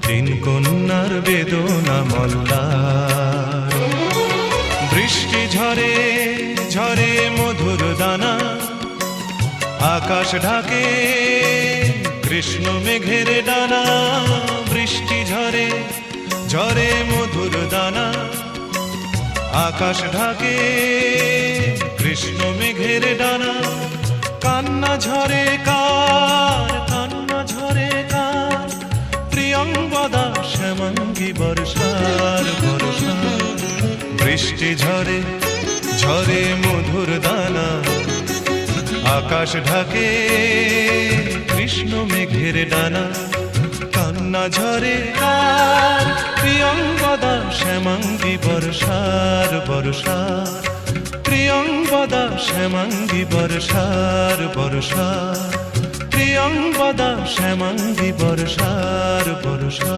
তিন কন্যার বেদনা মল্লার। বৃষ্টি ঝরে ঝরে মধুর দানা, আকাশ ঢাকে কৃষ্ণ মেঘের ডানা। বৃষ্টি ঝরে ঝরে মধুর দানা, আকাশ ঢাকে কৃষ্ণ মেঘের ডানা। কান্না ঝরে কার, কান্না ঝরে কার, প্রিয়ঙ্গদা শ্যামাঙ্গী বর্ষার বর্ষার। বৃষ্টি ঝরে ঝরে মধুর দানা, আকাশ ঢাকে কৃষ্ণ মেঘের ডানা। কান্না ঝরে কার, প্রিয়ঙ্গদা শ্যামাঙ্গী বর্ষার বর্ষার। প্রিয়ঙ্গদা শ্যামাঙ্গী বর্ষার বর্ষার। প্রিয়ঙ্গদা শ্যামাঙ্গী বর্ষার বর্ষার।